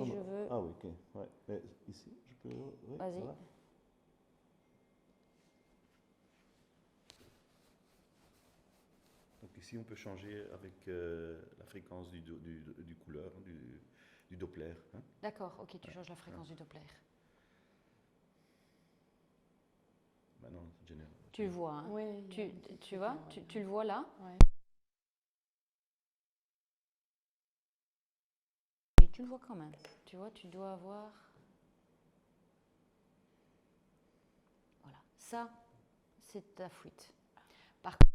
si je veux... Ah oui, ok. Ouais. Mais ici, je peux... Ouais, Vas-y. voilà. Donc ici, on peut changer avec la fréquence du couleur, du Doppler. Hein. D'accord, ok, tu changes la fréquence du Doppler. Maintenant, général. Tu le vois, hein? Oui, tu vois, tu le vois là? Ouais. Et tu le vois quand même. Tu vois, tu dois avoir... Voilà, ça, c'est ta fuite. Par contre,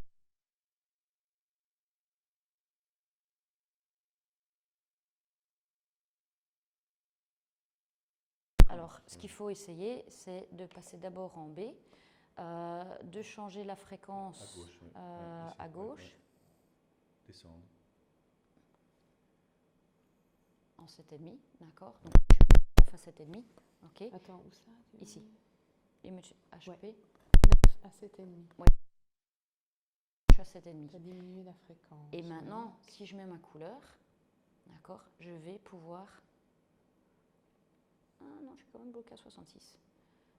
alors, ce qu'il faut essayer, c'est de passer d'abord en B, de changer la fréquence À gauche, oui. à gauche, Ouais. Descendre. en 7,5, d'accord? Donc, je suis 9 à 7,5, ok? Attends, où ça? Ici, image HP, Ouais. 9 à 7,5. je suis à 7,5. Tu as diminué la fréquence. Et maintenant, si je mets ma couleur, d'accord, je vais pouvoir... Ah non, je suis quand même bloqué à 66.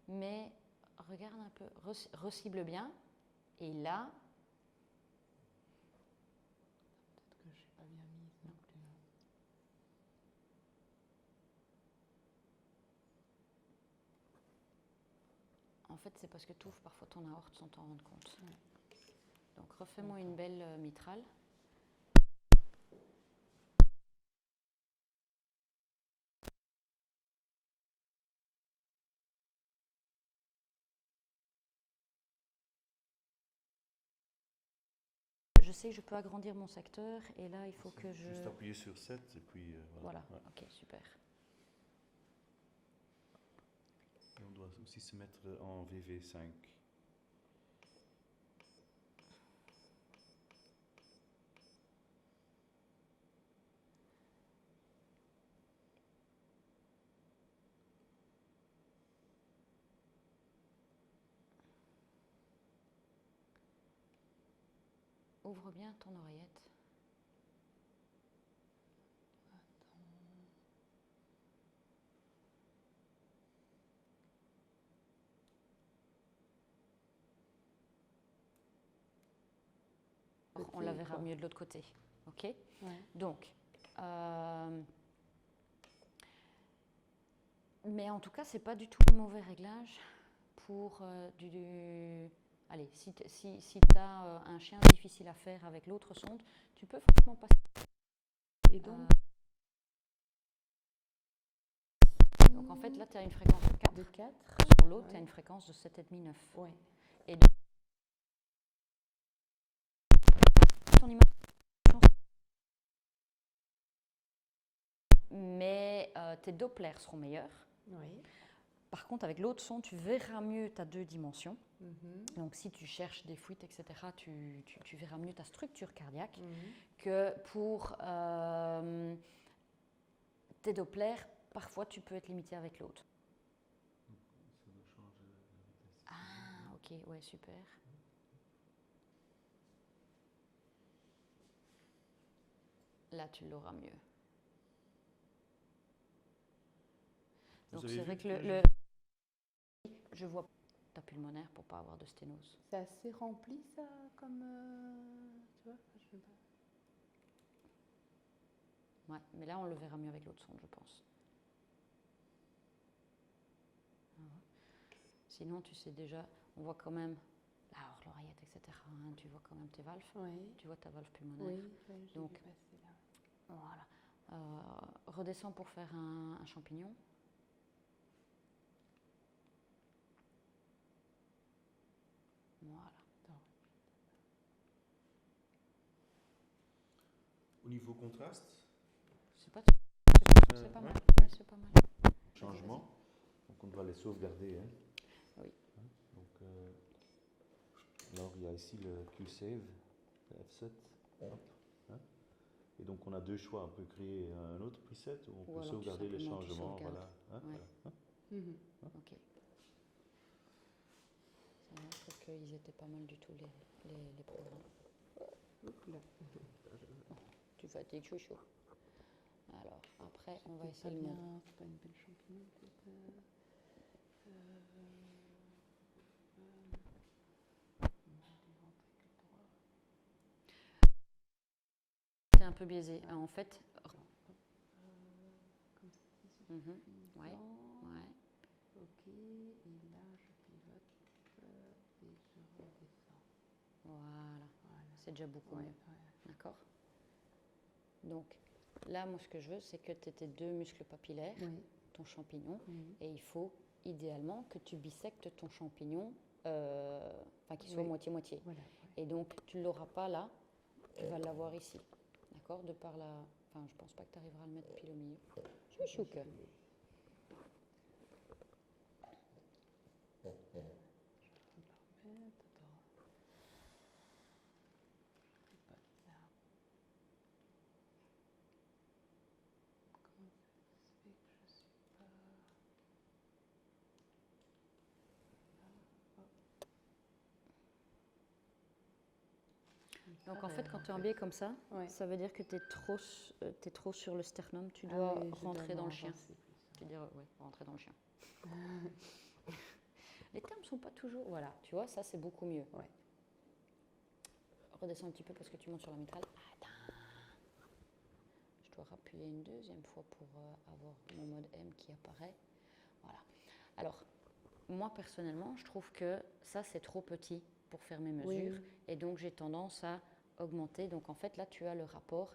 Mais regarde un peu, recible bien. Et là, Peut-être que je ne suis pas bien mise non plus. en fait, c'est parce que tu ouvres parfois ton aorte sans t'en rendre compte. Ouais. Donc, refais-moi une belle mitrale. Je sais que je peux agrandir mon secteur et là, il faut que je... Juste appuyer sur 7 et puis voilà. Voilà, ok, super. Et on doit aussi se mettre en VV5. Ouvre bien ton oreillette. On la verra mieux de l'autre côté, ok? Ouais. Donc, mais en tout cas, c'est pas du tout un mauvais réglage pour allez, si tu as un chien difficile à faire avec l'autre sonde, tu peux franchement passer. Et donc, donc en fait, là, tu as une fréquence de 4. de 4. Sur l'autre, tu as une fréquence de 7,5-9. Ouais. Et donc, ton image, mais tes Dopplers seront meilleurs. Oui. Par contre, avec l'autre son, tu verras mieux ta 2 dimensions. Mhm. Donc, si tu cherches des fuites, etc., tu verras mieux ta structure cardiaque Mhm. que pour tes Dopplers. Parfois, tu peux être limité avec l'autre. Ça doit changer la vitesse. Ah, ok, ouais, super. Là, tu l'auras mieux. Donc, c'est vrai que je vois ta pulmonaire pour pas avoir de sténose. C'est assez rempli, ça, comme... tu vois, je sais pas. Ouais, mais là, on le verra mieux avec l'autre sonde, je pense. Sinon, tu sais déjà, on voit quand même l'oreillette, etc. Hein, tu vois quand même tes valves. Oui. Tu vois ta valve pulmonaire. Oui, j'ai donc, vu passer là. Voilà. Redescends pour faire un champignon. Voilà. Au niveau contraste, C'est pas, c'est pas ouais. mal. Ouais, c'est pas mal. Changement. Donc on doit les sauvegarder. Hein. Oui. Donc, alors il y a ici le Q-Save, le F7. Hop, hein. Et donc on a deux choix. On peut créer un autre preset ou on peut sauvegarder les changements. Voilà. Hein, ouais. voilà. Hein. Mhm. Ok. Ça montre qu'ils étaient pas mal du tout les programmes. Oups là. Tu fatigues chouchou. Alors, après, on va C'est essayer le mot. c'est pas une belle champignon, peut-être. C'est un peu biaisé. En fait, Comme ça, ici, ouais, blanc. ouais. Ok, et là, je pivote et je redescends. Voilà. Voilà. C'est déjà beaucoup Ouais, mieux. ouais. D'accord? Donc, là, moi, ce que je veux, c'est que tu aies tes deux muscles papillaires, Oui. ton champignon, Oui. et il faut idéalement que tu bisectes ton champignon, enfin qu'il soit Oui. moitié-moitié. Voilà. Et donc, tu ne l'auras pas là, tu vas l'avoir ici. D'accord? De par la. Enfin, je pense pas que tu arriveras à le mettre pile au milieu. Chouchouque. Donc en fait, quand tu es en biais comme ça, Ouais. ça veut dire que tu es trop sur le sternum. Tu Ah dois oui, je rentrer dois dans le m'en chien. avancer plus. Tu dis, ouais, rentrer dans le chien. Les termes sont pas toujours. Voilà, tu vois, ça c'est beaucoup mieux. Ouais. Redescends un petit peu parce que tu montes sur la mitrale. Attends. Je dois rappuyer une deuxième fois pour avoir mon mode M qui apparaît. Voilà. Alors, moi personnellement, je trouve que ça c'est trop petit pour faire mes mesures. Oui. Et donc j'ai tendance à augmenter. Donc en fait, là tu as le rapport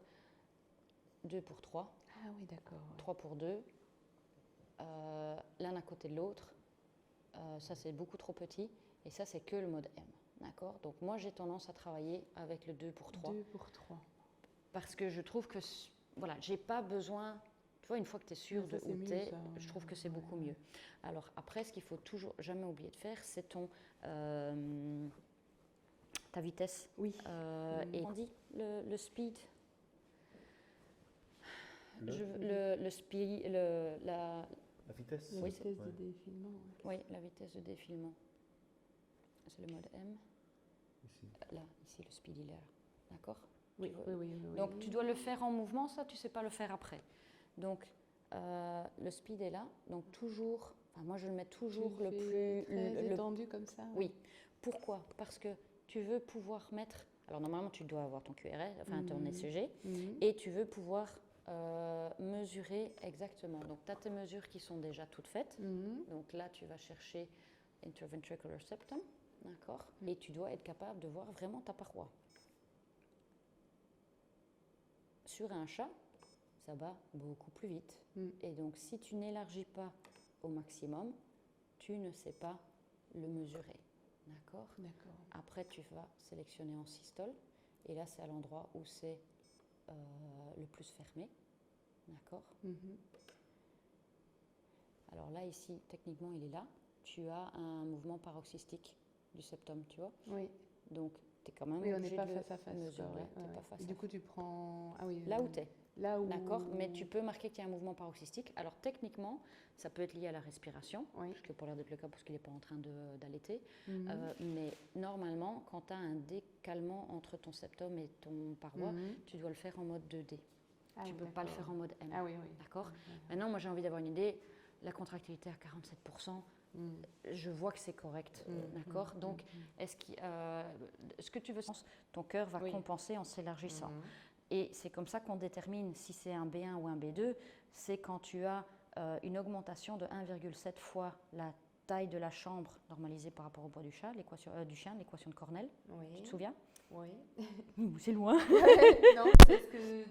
2 pour 3. Ah oui, d'accord. Ouais. 3 pour 2, l'un à côté de l'autre. Ça, c'est beaucoup trop petit. Et ça, c'est que le mode M. D'accord? Donc, moi, j'ai tendance à travailler avec le 2 pour 3. 2 pour 3. Parce que je trouve que, voilà, j'ai pas besoin. Tu vois, une fois que tu es sûr Ça, de c'est où mieux, tu es, ça. je trouve que c'est Ouais, beaucoup ouais. mieux. Alors, après, ce qu'il faut toujours jamais oublier de faire, c'est ta vitesse. Oui. Et on dit le speed. Le speed, La vitesse. La Oui, vitesse Ouais. de défilement. Ouais. oui, la vitesse de défilement. C'est le mode M. Ici. Là, ici, le speed healer. D'accord? Oui, oui, oui, oui. Donc, tu dois le faire en mouvement, ça, tu ne sais pas le faire après. Donc, le speed est là. Donc, toujours, enfin, moi, je le mets toujours Tu le fais plus. très étendu comme ça. Oui. Pourquoi? Parce que tu veux pouvoir mettre. Alors, normalement, tu dois avoir ton QRS, enfin, ton ECG, et tu veux pouvoir mesurer exactement. Donc, tu as tes mesures qui sont déjà toutes faites. Donc, là, tu vas chercher interventricular septum. D'accord? Et tu dois être capable de voir vraiment ta paroi. Sur un chat, ça va beaucoup plus vite. Et donc, si tu n'élargis pas au maximum, tu ne sais pas le mesurer. D'accord? D'accord. Après, tu vas sélectionner en systole. Et là, c'est à l'endroit où c'est le plus fermé. D'accord? Alors là, ici, techniquement, il est là. Tu as un mouvement paroxystique du septum, tu vois? Oui. Donc, tu es quand même Oui, on obligé n'est pas de face à face. mesurer. Ouais, T'es ouais, pas ouais. face Et à du coup, tu prends. Ah oui. là où tu es. Là où. D'accord, mais tu peux marquer qu'il y a un mouvement paroxystique. Alors techniquement, ça peut être lié à la respiration, Oui. ce qui n'a pas l'air d'être le cas parce qu'il n'est pas en train d'allaiter. Mais normalement, quand tu as un décalement entre ton septum et ton paroi, tu dois le faire en mode 2D. Ah, tu ne peux pas le faire en mode M. Ah oui, oui. D'accord. Maintenant, moi j'ai envie d'avoir une idée. La contractilité à 47%, je vois que c'est correct. D'accord. Donc, ce que tu veux, ton cœur va compenser en s'élargissant. Et c'est comme ça qu'on détermine si c'est un B1 ou un B2. C'est quand tu as une augmentation de 1,7 fois la taille de la chambre normalisée par rapport au poids du chien, l'équation de Cornell. Oui. Tu te souviens? Oui. C'est loin. Non, c'est ce que.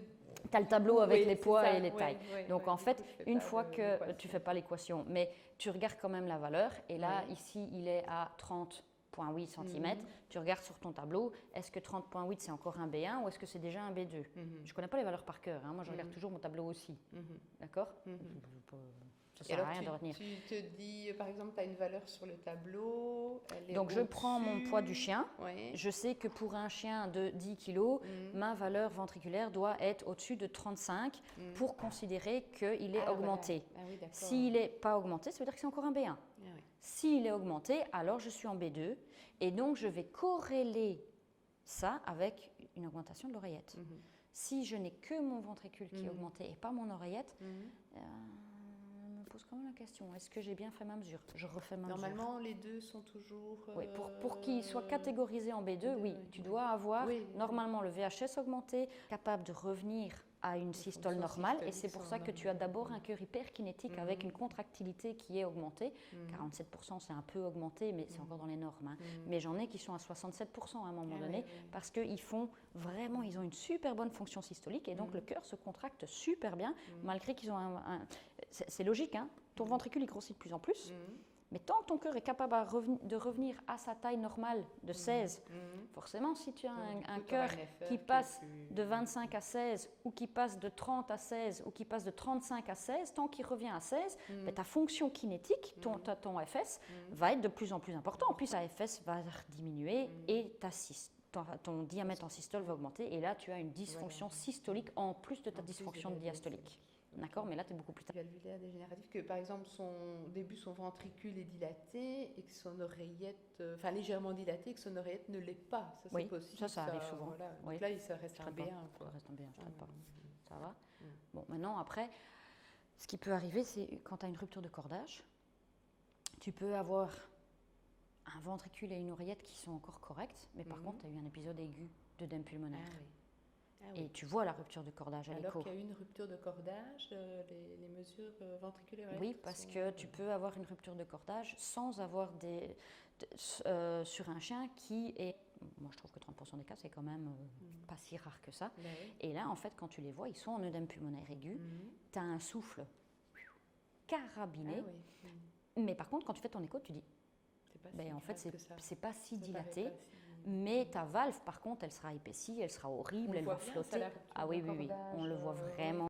Tu as le tableau avec Oui, les c'est poids ça. et les Oui, tailles. oui, Donc oui. en Du fait, coup, je fais une pas fois de- que l'équation. tu ne fais pas l'équation, mais tu regardes quand même la valeur, et là, Oui. ici, il est à 30,8 cm. Tu regardes sur ton tableau, est-ce que 30,8 c'est encore un B1 ou est-ce que c'est déjà un B2? Je ne connais pas les valeurs par cœur, hein. Moi je regarde toujours mon tableau aussi. D'accord? Ça Et sert à alors, rien de retenir. tu te dis, par exemple, tu as une valeur sur le tableau. Elle est Donc je prends mon au-dessus. poids du chien. Oui. Je sais que pour un chien de 10 kg, ma valeur ventriculaire doit être au-dessus de 35 pour considérer qu'il est Ah, augmenté. voilà. Ah oui, d'accord. S'il n'est pas augmenté, ça veut dire que c'est encore un B1. Ah oui. S'il est augmenté, alors je suis en B2. Et donc, je vais corréler ça avec une augmentation de l'oreillette. Si je n'ai que mon ventricule qui est augmenté et pas mon oreillette, je me pose quand même la question, est-ce que j'ai bien fait ma mesure? Je refais ma mesure. Normalement, les deux sont toujours... Oui, pour qu'ils soient catégorisés en B2, oui, tu dois avoir normalement le VHS augmenté, capable de revenir à une systole normale, et c'est pour ça que tu as d'abord un cœur hyperkinétique avec une contractilité qui est augmentée. 47% c'est un peu augmenté, mais c'est encore dans les normes. Hein. Mais j'en ai qui sont à 67% à un moment donné, parce qu'ils font vraiment, ils ont une super bonne fonction systolique, et donc le cœur se contracte super bien, malgré qu'ils ont c'est logique, hein, ton ventricule il grossit de plus en plus. Mais tant que ton cœur est capable de revenir à sa taille normale de 16, forcément, si tu as un cœur qui passe de 25 à 16, ou qui passe de 30 à 16, ou qui passe de 35 à 16, tant qu'il revient à 16, ta fonction kinétique, ton FS, va être de plus en plus important. Puis ta FS va diminuer et ton diamètre en systole va augmenter. Et là, tu as une dysfonction systolique en plus de ta dysfonction diastolique. D'accord, mais là, tu es beaucoup plus tard. Valvulaire dégénératif, que par exemple, son ventricule est dilaté et que son oreillette, enfin légèrement dilaté, et que son oreillette ne l'est pas. Ça, c'est possible. Ça arrive souvent. Voilà. Oui. Donc là, il reste un B1. Ça reste un B1, je ne traite pas. Ça va. Bon, maintenant, après, ce qui peut arriver, c'est quand tu as une rupture de cordage, tu peux avoir un ventricule et une oreillette qui sont encore corrects, mais par contre, tu as eu un épisode aigu d'œdème pulmonaire. Et tu vois la rupture de cordage à l'écho. Alors qu'il y a eu une rupture de cordage, les mesures ventriculaires. Oui, parce que tu peux avoir une rupture de cordage sans avoir sur un chien qui est... Moi, je trouve que 30% des cas, c'est quand même pas si rare que ça. Et là, en fait, quand tu les vois, ils sont en œdème pulmonaire aigu. Tu as un souffle carabiné. Mais par contre, quand tu fais ton écho, tu dis... en fait, c'est pas si dilaté. Mais ta valve, par contre, elle sera épaissie, elle sera horrible, elle va flotter. Ah oui, on le voit vraiment.